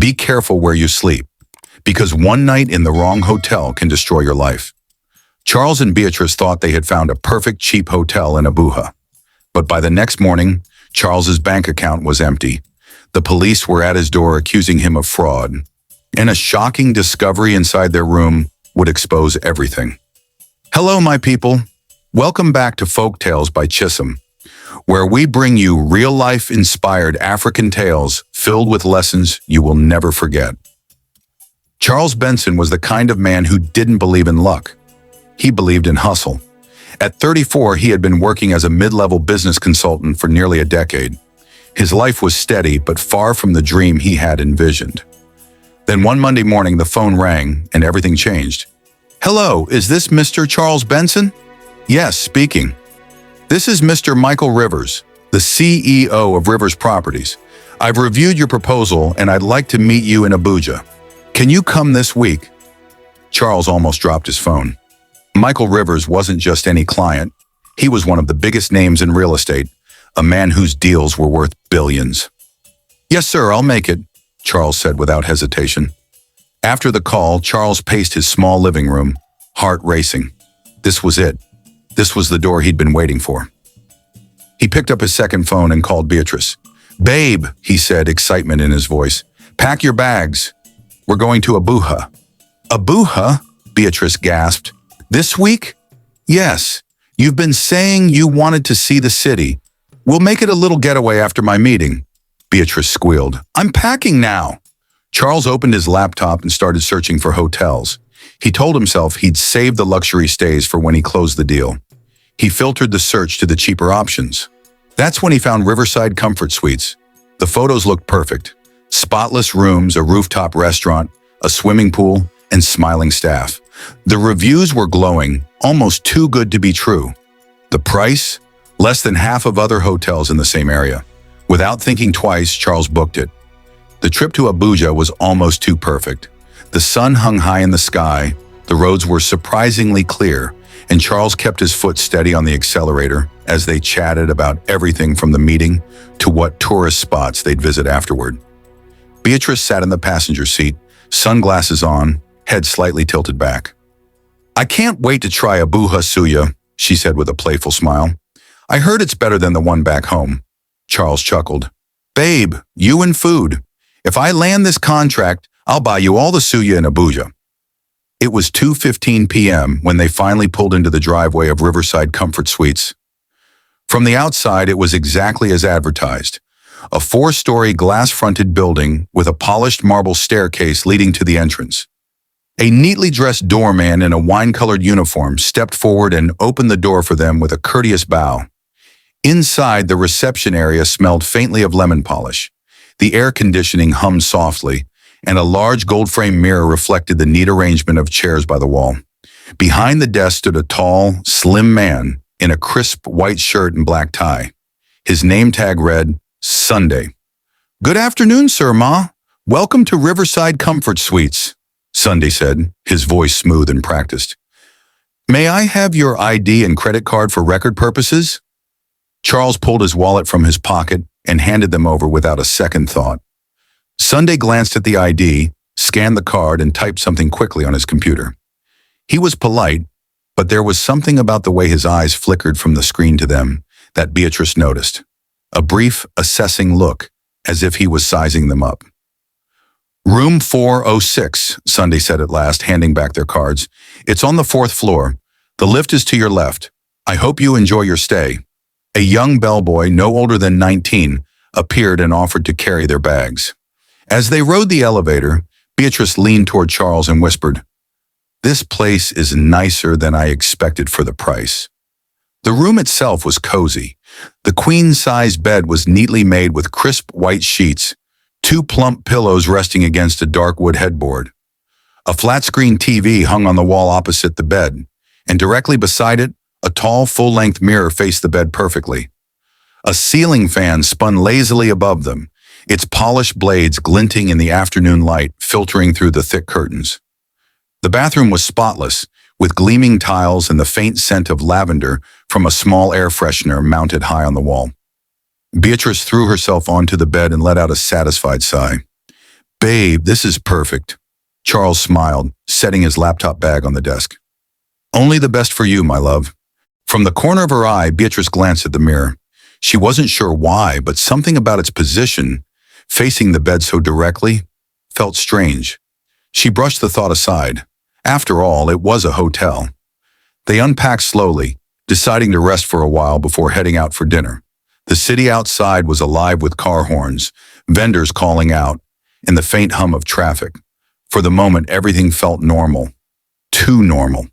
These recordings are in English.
Be careful where you sleep, because one night in the wrong hotel can destroy your life. Charles and Beatrice thought they had found a perfect cheap hotel in Abuja. But by the next morning, Charles's bank account was empty. The police were at his door accusing him of fraud, and a shocking discovery inside their room would expose everything. Hello, my people. Welcome back to Folktales by Chisom, where we bring you real-life inspired African tales filled with lessons you will never forget. Charles Benson was the kind of man who didn't believe in luck. He believed in hustle. At 34, he had been working as a mid-level business consultant for nearly a decade. His life was steady, but far from the dream he had envisioned. Then one Monday morning, the phone rang and everything changed. Hello, is this Mr. Charles Benson? Yes, speaking. This is Mr. Michael Rivers, the CEO of Rivers Properties. I've reviewed your proposal and I'd like to meet you in Abuja. Can you come this week? Charles almost dropped his phone. Michael Rivers wasn't just any client. He was one of the biggest names in real estate, a man whose deals were worth billions. Yes, sir, I'll make it, Charles said without hesitation. After the call, Charles paced his small living room, heart racing. This was it. This was the door he'd been waiting for. He picked up his second phone and called Beatrice. Babe, he said, excitement in his voice. Pack your bags. We're going to Abuja. Abuja? Beatrice gasped. This week? Yes. You've been saying you wanted to see the city. We'll make it a little getaway after my meeting. Beatrice squealed. I'm packing now. Charles opened his laptop and started searching for hotels. He told himself he'd save the luxury stays for when he closed the deal. He filtered the search to the cheaper options. That's when he found Riverside Comfort Suites. The photos looked perfect. Spotless rooms, a rooftop restaurant, a swimming pool, and smiling staff. The reviews were glowing, almost too good to be true. The price? Less than half of other hotels in the same area. Without thinking twice, Charles booked it. The trip to Abuja was almost too perfect. The sun hung high in the sky, the roads were surprisingly clear, and Charles kept his foot steady on the accelerator as they chatted about everything from the meeting to what tourist spots they'd visit afterward. Beatrice sat in the passenger seat, sunglasses on, head slightly tilted back. I can't wait to try Abuja suya, she said with a playful smile. I heard it's better than the one back home. Charles chuckled. Babe, you and food. If I land this contract, I'll buy you all the suya in Abuja. It was 2:15 p.m. when they finally pulled into the driveway of Riverside Comfort Suites. From the outside, it was exactly as advertised. A 4-story glass-fronted building with a polished marble staircase leading to the entrance. A neatly dressed doorman in a wine-colored uniform stepped forward and opened the door for them with a courteous bow. Inside, the reception area smelled faintly of lemon polish. The air conditioning hummed softly, and a large gold-framed mirror reflected the neat arrangement of chairs by the wall. Behind the desk stood a tall, slim man in a crisp white shirt and black tie. His name tag read, Sunday. Good afternoon, Sir Ma. Welcome to Riverside Comfort Suites, Sunday said, his voice smooth and practiced. May I have your ID and credit card for record purposes? Charles pulled his wallet from his pocket and handed them over without a second thought. Sunday glanced at the ID, scanned the card, and typed something quickly on his computer. He was polite, but there was something about the way his eyes flickered from the screen to them that Beatrice noticed. A brief, assessing look, as if he was sizing them up. Room 406, Sunday said at last, handing back their cards. It's on the 4th floor. The lift is to your left. I hope you enjoy your stay. A young bellboy, no older than 19, appeared and offered to carry their bags. As they rode the elevator, Beatrice leaned toward Charles and whispered, This place is nicer than I expected for the price. The room itself was cozy. The queen-size bed was neatly made with crisp white sheets, 2 plump pillows resting against a dark wood headboard. A flat-screen TV hung on the wall opposite the bed, and directly beside it, a tall, full-length mirror faced the bed perfectly. A ceiling fan spun lazily above them, its polished blades glinting in the afternoon light filtering through the thick curtains. The bathroom was spotless, with gleaming tiles and the faint scent of lavender from a small air freshener mounted high on the wall. Beatrice threw herself onto the bed and let out a satisfied sigh. Babe, this is perfect. Charles smiled, setting his laptop bag on the desk. Only the best for you, my love. From the corner of her eye, Beatrice glanced at the mirror. She wasn't sure why, but something about its position, facing the bed so directly, felt strange. She brushed the thought aside. After all, it was a hotel. They unpacked slowly, deciding to rest for a while before heading out for dinner. The city outside was alive with car horns, vendors calling out, and the faint hum of traffic. For the moment, everything felt normal. Too normal.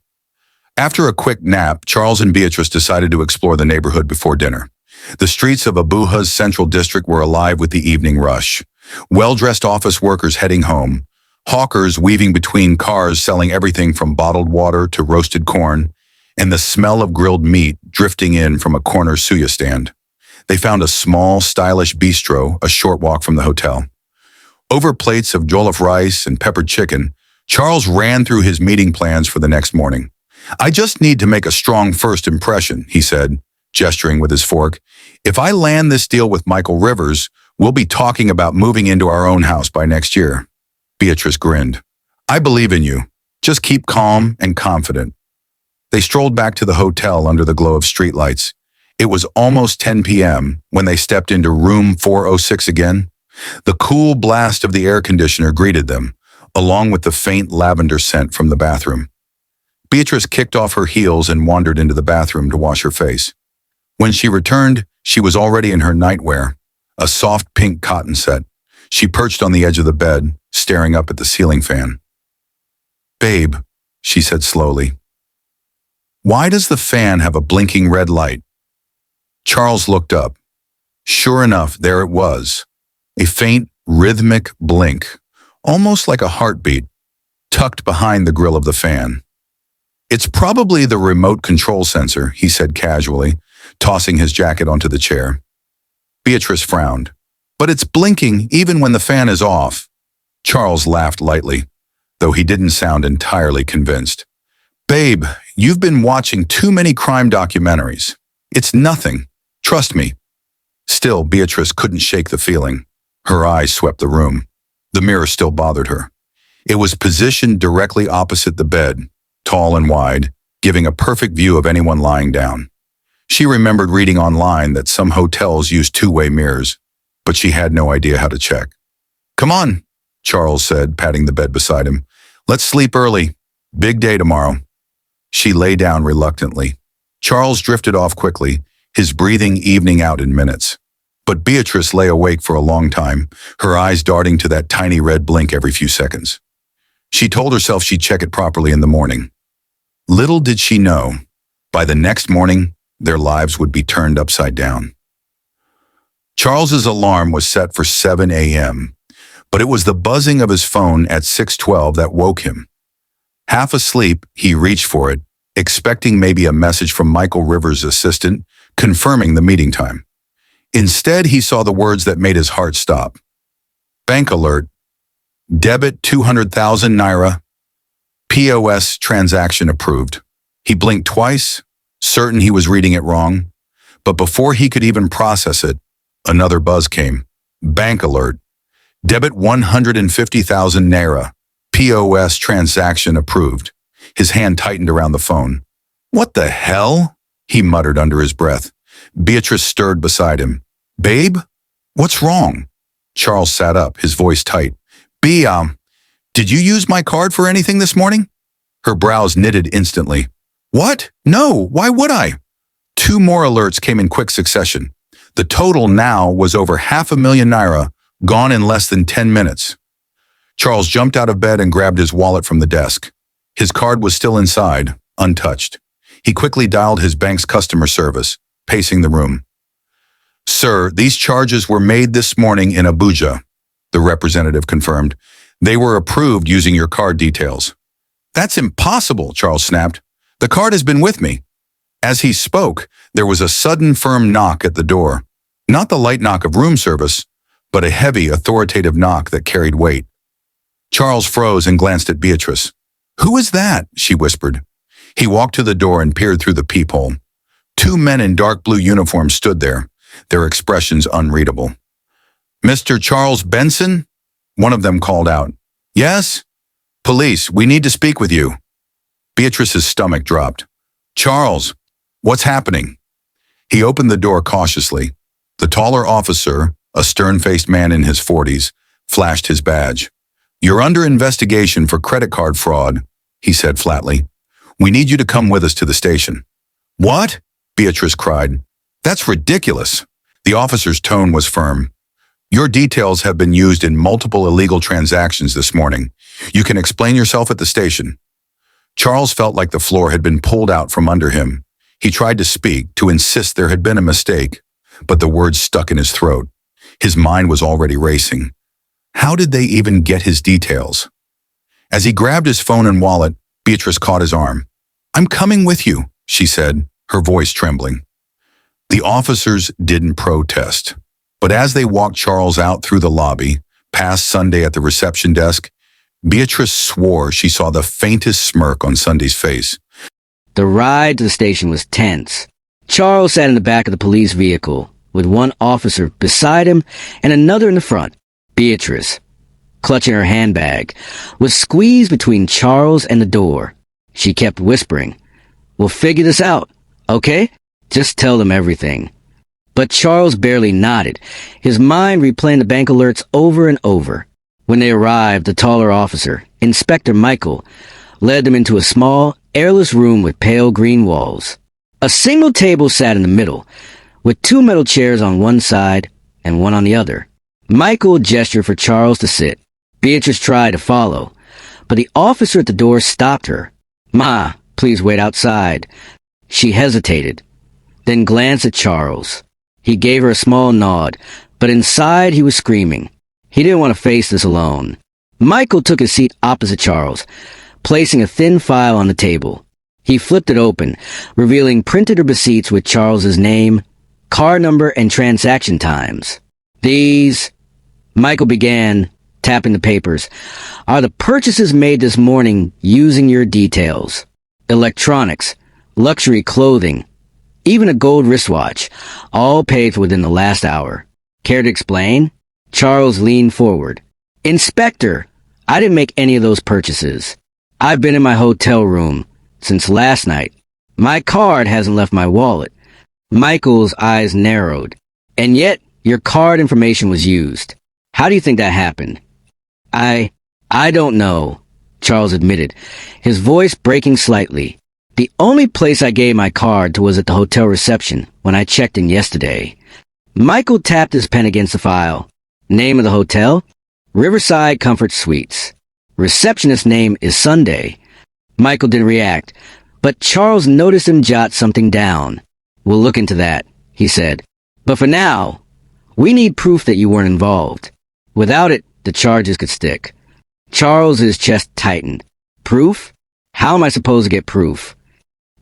After a quick nap, Charles and Beatrice decided to explore the neighborhood before dinner. The streets of Abuja's central district were alive with the evening rush. Well-dressed office workers heading home, hawkers weaving between cars selling everything from bottled water to roasted corn, and the smell of grilled meat drifting in from a corner suya stand. They found a small, stylish bistro a short walk from the hotel. Over plates of jollof rice and peppered chicken, Charles ran through his meeting plans for the next morning. I just need to make a strong first impression, he said, gesturing with his fork. If I land this deal with Michael Rivers, we'll be talking about moving into our own house by next year. Beatrice grinned. I believe in you. Just keep calm and confident. They strolled back to the hotel under the glow of streetlights. It was almost 10 p.m. when they stepped into room 406 again. The cool blast of the air conditioner greeted them, along with the faint lavender scent from the bathroom. Beatrice kicked off her heels and wandered into the bathroom to wash her face. When she returned, she was already in her nightwear, a soft pink cotton set. She perched on the edge of the bed, staring up at the ceiling fan. Babe, she said slowly, why does the fan have a blinking red light? Charles looked up. Sure enough, there it was. A faint, rhythmic blink, almost like a heartbeat, tucked behind the grill of the fan. It's probably the remote control sensor, he said casually, tossing his jacket onto the chair. Beatrice frowned. But it's blinking even when the fan is off. Charles laughed lightly, though he didn't sound entirely convinced. Babe, you've been watching too many crime documentaries. It's nothing. Trust me. Still, Beatrice couldn't shake the feeling. Her eyes swept the room. The mirror still bothered her. It was positioned directly opposite the bed, tall and wide, giving a perfect view of anyone lying down. She remembered reading online that some hotels use two-way mirrors, but she had no idea how to check. Come on, Charles said, patting the bed beside him. Let's sleep early. Big day tomorrow. She lay down reluctantly. Charles drifted off quickly, his breathing evening out in minutes. But Beatrice lay awake for a long time, her eyes darting to that tiny red blink every few seconds. She told herself she'd check it properly in the morning. Little did she know, by the next morning, their lives would be turned upside down. Charles's alarm was set for 7 a.m., but it was the buzzing of his phone at 6:12 that woke him. Half asleep, he reached for it, expecting maybe a message from Michael Rivers' assistant, confirming the meeting time. Instead, he saw the words that made his heart stop. Bank alert. Debit 200,000 naira. POS transaction approved. He blinked twice, certain he was reading it wrong. But before he could even process it, another buzz came. Bank alert. Debit 150,000 naira. POS transaction approved. His hand tightened around the phone. What the hell? He muttered under his breath. Beatrice stirred beside him. Babe? What's wrong? Charles sat up, his voice tight. Did you use my card for anything this morning? Her brows knitted instantly. What? No, why would I? Two more alerts came in quick succession. The total now was over 500,000 naira, gone in less than 10 minutes. Charles jumped out of bed and grabbed his wallet from the desk. His card was still inside, untouched. He quickly dialed his bank's customer service, pacing the room. Sir, these charges were made this morning in Abuja, the representative confirmed. They were approved using your card details. That's impossible, Charles snapped. The card has been with me. As he spoke, there was a sudden firm knock at the door. Not the light knock of room service, but a heavy, authoritative knock that carried weight. Charles froze and glanced at Beatrice. Who is that? She whispered. He walked to the door and peered through the peephole. Two men in dark blue uniforms stood there, their expressions unreadable. Mr. Charles Benson? One of them called out, "Yes? Police, we need to speak with you." Beatrice's stomach dropped. "Charles, what's happening?" He opened the door cautiously. The taller officer, a stern-faced man in his 40s, flashed his badge. "You're under investigation for credit card fraud," he said flatly. "We need you to come with us to the station." "What?" Beatrice cried. "That's ridiculous." The officer's tone was firm. "Your details have been used in multiple illegal transactions this morning. You can explain yourself at the station." Charles felt like the floor had been pulled out from under him. He tried to speak, to insist there had been a mistake, but the words stuck in his throat. His mind was already racing. How did they even get his details? As he grabbed his phone and wallet, Beatrice caught his arm. "I'm coming with you," she said, her voice trembling. The officers didn't protest, but as they walked Charles out through the lobby, past Sunday at the reception desk, Beatrice swore she saw the faintest smirk on Sunday's face. The ride to the station was tense. Charles sat in the back of the police vehicle, with one officer beside him and another in the front. Beatrice, clutching her handbag, was squeezed between Charles and the door. She kept whispering, "We'll figure this out, okay? Just tell them everything." But Charles barely nodded, his mind replaying the bank alerts over and over. When they arrived, the taller officer, Inspector Michael, led them into a small, airless room with pale green walls. A single table sat in the middle, with two metal chairs on one side and one on the other. Michael gestured for Charles to sit. Beatrice tried to follow, but the officer at the door stopped her. "Ma, please wait outside." She hesitated, then glanced at Charles. He gave her a small nod, but inside he was screaming. He didn't want to face this alone. Michael took his seat opposite Charles, placing a thin file on the table. He flipped it open, revealing printed receipts with Charles's name, card number, and transaction times. "These," Michael began, tapping the papers, "are the purchases made this morning using your details. Electronics, luxury clothing, even a gold wristwatch, all paid for within the last hour. Care to explain?" Charles leaned forward. "Inspector, I didn't make any of those purchases. I've been in my hotel room since last night. My card hasn't left my wallet." Michael's eyes narrowed. "And yet, your card information was used. How do you think that happened?" I don't know," Charles admitted, his voice breaking slightly. "The only place I gave my card to was at the hotel reception when I checked in yesterday." Michael tapped his pen against the file. "Name of the hotel? Riverside Comfort Suites. Receptionist's name is Sunday." Michael didn't react, but Charles noticed him jot something down. "We'll look into that," he said. "But for now, we need proof that you weren't involved. Without it, the charges could stick." Charles's chest tightened. "Proof? How am I supposed to get proof?"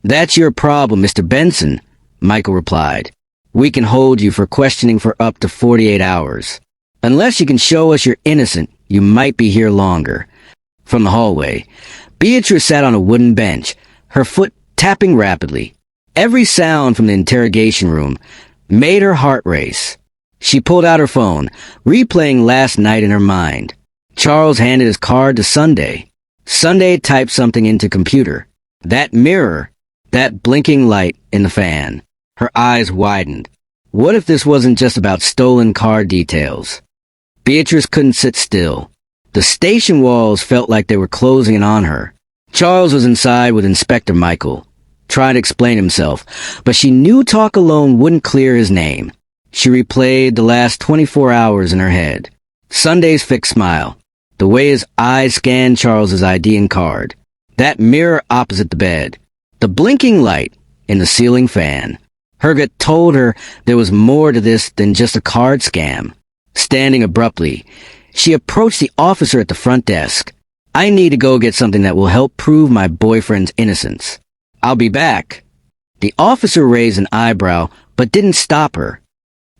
"That's your problem, Mr. Benson," Michael replied. "We can hold you for questioning for up to 48 hours. Unless you can show us you're innocent, you might be here longer." From the hallway, Beatrice sat on a wooden bench, her foot tapping rapidly. Every sound from the interrogation room made her heart race. She pulled out her phone, replaying last night in her mind. Charles handed his card to Sunday. Sunday typed something into computer. That mirror, that blinking light in the fan. Her eyes widened. What if this wasn't just about stolen card details? Beatrice couldn't sit still. The station walls felt like they were closing in on her. Charles was inside with Inspector Michael, trying to explain himself, but she knew talk alone wouldn't clear his name. She replayed the last 24 hours in her head. Sunday's fixed smile, the way his eyes scanned Charles's ID and card, that mirror opposite the bed, the blinking light in the ceiling fan. Her gut told her there was more to this than just a card scam. Standing abruptly, she approached the officer at the front desk. "I need to go get something that will help prove my boyfriend's innocence. I'll be back." The officer raised an eyebrow, but didn't stop her.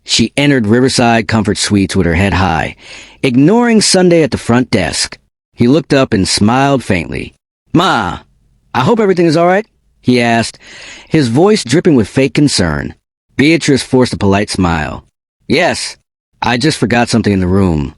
She entered Riverside Comfort Suites with her head high, ignoring Sunday at the front desk. He looked up and smiled faintly. "Ma, I hope everything is all right?" he asked, his voice dripping with fake concern. Beatrice forced a polite smile. "Yes, I just forgot something in the room."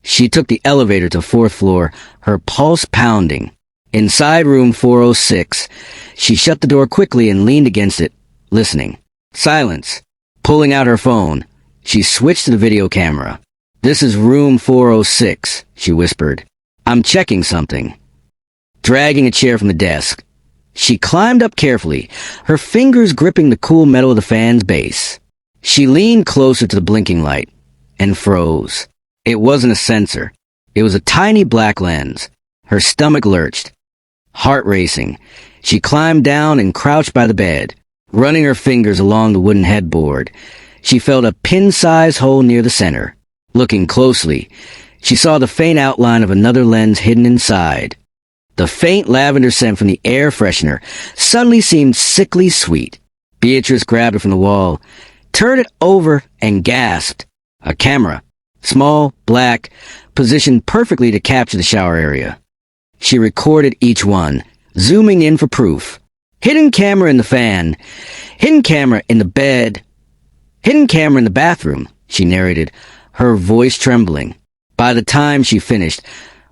She took the elevator to the fourth floor, her pulse pounding. Inside room 406, she shut the door quickly and leaned against it, listening. Silence. Pulling out her phone, she switched to the video camera. "This is room 406, she whispered. "I'm checking something." Dragging a chair from the desk, she climbed up carefully, her fingers gripping the cool metal of the fan's base. She leaned closer to the blinking light and froze. It wasn't a sensor. It was a tiny black lens. Her stomach lurched. Heart racing, she climbed down and crouched by the bed, running her fingers along the wooden headboard. She felt a pin-sized hole near the center. Looking closely, she saw the faint outline of another lens hidden inside. The faint lavender scent from the air freshener suddenly seemed sickly sweet. Beatrice grabbed it from the wall, turned it over, and gasped. A camera. Small, black, positioned perfectly to capture the shower area. She recorded each one, zooming in for proof. Hidden camera in the fan. Hidden camera in the bed. Hidden camera in the bathroom, she narrated, her voice trembling. By the time she finished,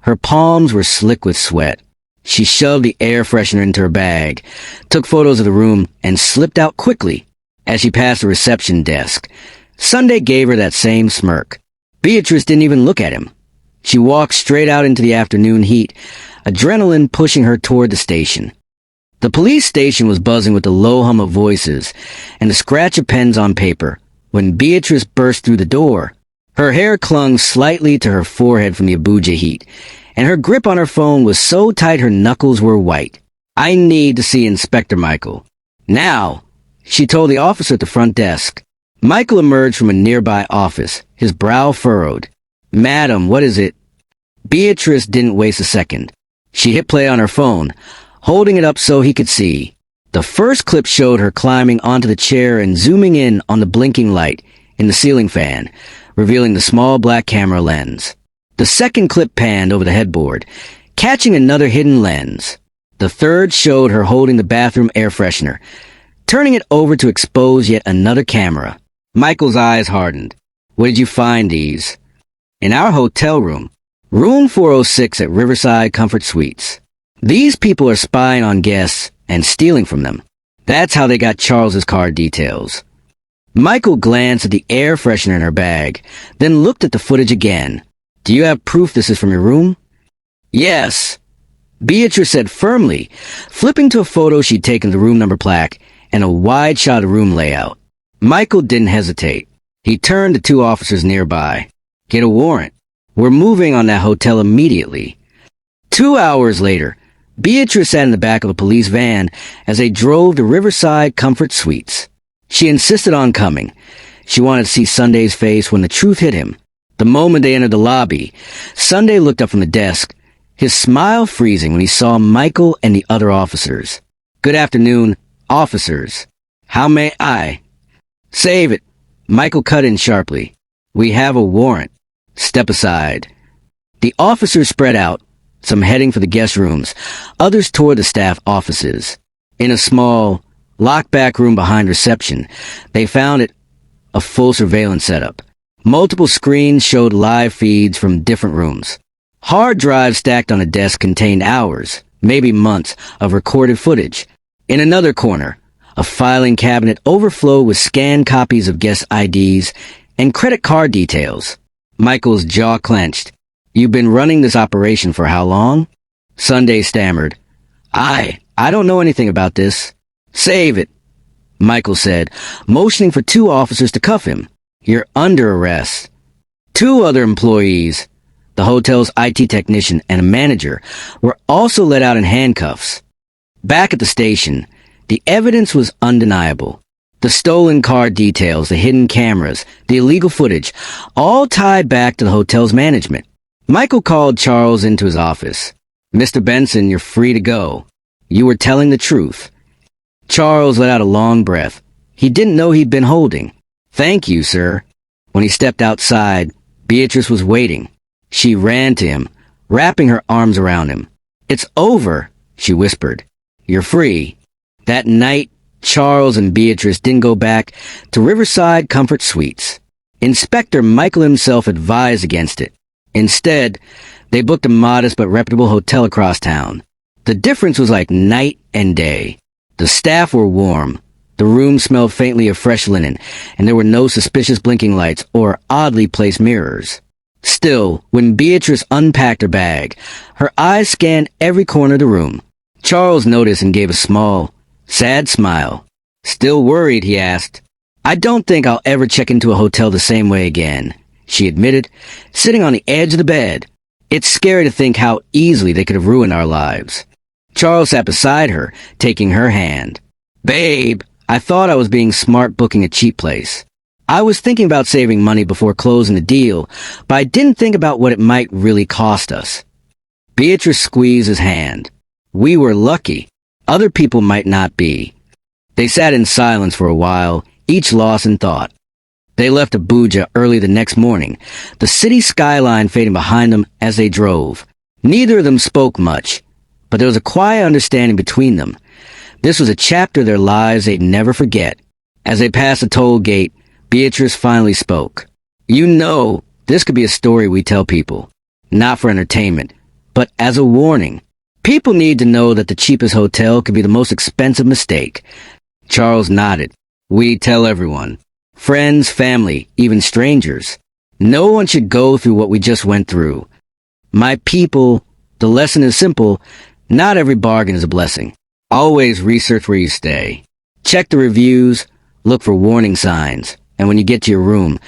her palms were slick with sweat. She shoved the air freshener into her bag, took photos of the room, and slipped out quickly. As she passed the reception desk, Sunday gave her that same smirk. Beatrice didn't even look at him. She walked straight out into the afternoon heat, adrenaline pushing her toward the station. The police station was buzzing with the low hum of voices and the scratch of pens on paper when Beatrice burst through the door. Her hair clung slightly to her forehead from the Abuja heat, and her grip on her phone was so tight her knuckles were white. "I need to see Inspector Michael. Now," she told the officer at the front desk. Michael emerged from a nearby office, his brow furrowed. "Madam, what is it?" Beatrice didn't waste a second. She hit play on her phone, holding it up so he could see. The first clip showed her climbing onto the chair and zooming in on the blinking light in the ceiling fan, revealing the small black camera lens. The second clip panned over the headboard, catching another hidden lens. The third showed her holding the bathroom air freshener, turning it over to expose yet another camera. Michael's eyes hardened. "Where did you find these?" "In our hotel room. Room 406 at Riverside Comfort Suites. These people are spying on guests and stealing from them. That's how they got Charles's card details." Michael glanced at the air freshener in her bag, then looked at the footage again. "Do you have proof this is from your room?" "Yes," Beatrice said firmly, flipping to a photo she'd taken of the room number plaque and a wide shot of the room layout. Michael didn't hesitate. He turned to two officers nearby. "Get a warrant. We're moving on that hotel immediately." 2 hours later, Beatrice sat in the back of a police van as they drove to Riverside Comfort Suites. She insisted on coming. She wanted to see Sunday's face when the truth hit him. The moment they entered the lobby, Sunday looked up from the desk, his smile freezing when he saw Michael and the other officers. "Good afternoon, officers. How may I?" "Save it." Michael cut in sharply. "We have a warrant. Step aside." The officers spread out, some heading for the guest rooms, others toward the staff offices. In a small, locked-back room behind reception, they found it a full surveillance setup. Multiple screens showed live feeds from different rooms. Hard drives stacked on a desk contained hours, maybe months, of recorded footage. In another corner, a filing cabinet overflowed with scanned copies of guest IDs and credit card details. Michael's jaw clenched. "You've been running this operation for how long?" Sunday stammered. I don't know anything about this." "Save it," Michael said, motioning for two officers to cuff him. "You're under arrest." Two other employees, the hotel's IT technician and a manager, were also let out in handcuffs. Back at the station, the evidence was undeniable. The stolen card details, the hidden cameras, the illegal footage, all tied back to the hotel's management. Michael called Charles into his office. "Mr. Benson, you're free to go. You were telling the truth." Charles let out a long breath. He didn't know he'd been holding. "Thank you, sir." When he stepped outside, Beatrice was waiting. She ran to him, wrapping her arms around him. "It's over," she whispered. "You're free." That night, Charles and Beatrice didn't go back to Riverside Comfort Suites. Inspector Michael himself advised against it. Instead, they booked a modest but reputable hotel across town. The difference was like night and day. The staff were warm. The room smelled faintly of fresh linen, and there were no suspicious blinking lights or oddly placed mirrors. Still, when Beatrice unpacked her bag, her eyes scanned every corner of the room. Charles noticed and gave a small, sad smile. "Still worried?" he asked. "I don't think I'll ever check into a hotel the same way again," she admitted, sitting on the edge of the bed. "It's scary to think how easily they could have ruined our lives." Charles sat beside her, taking her hand. "Babe, I thought I was being smart booking a cheap place. I was thinking about saving money before closing the deal, but I didn't think about what it might really cost us." Beatrice squeezed his hand. "We were lucky. Other people might not be." They sat in silence for a while, each lost in thought. They left Abuja early the next morning, the city skyline fading behind them as they drove. Neither of them spoke much, but there was a quiet understanding between them. This was a chapter of their lives they'd never forget. As they passed the toll gate, Beatrice finally spoke. "You know, this could be a story we tell people. Not for entertainment, but as a warning. People need to know that the cheapest hotel could be the most expensive mistake." Charles nodded. "We tell everyone. Friends, family, even strangers. No one should go through what we just went through. My people, the lesson is simple. Not every bargain is a blessing. Always research where you stay. Check the reviews, look for warning signs, and when you get to your room,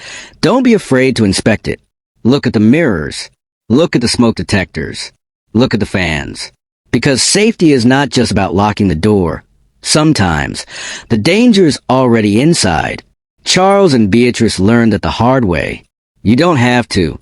don't be afraid to inspect it. Look at the mirrors. Look at the smoke detectors. Look at the fans. Because safety is not just about locking the door. Sometimes, the danger is already inside. Charles and Beatrice learned that the hard way. You don't have to.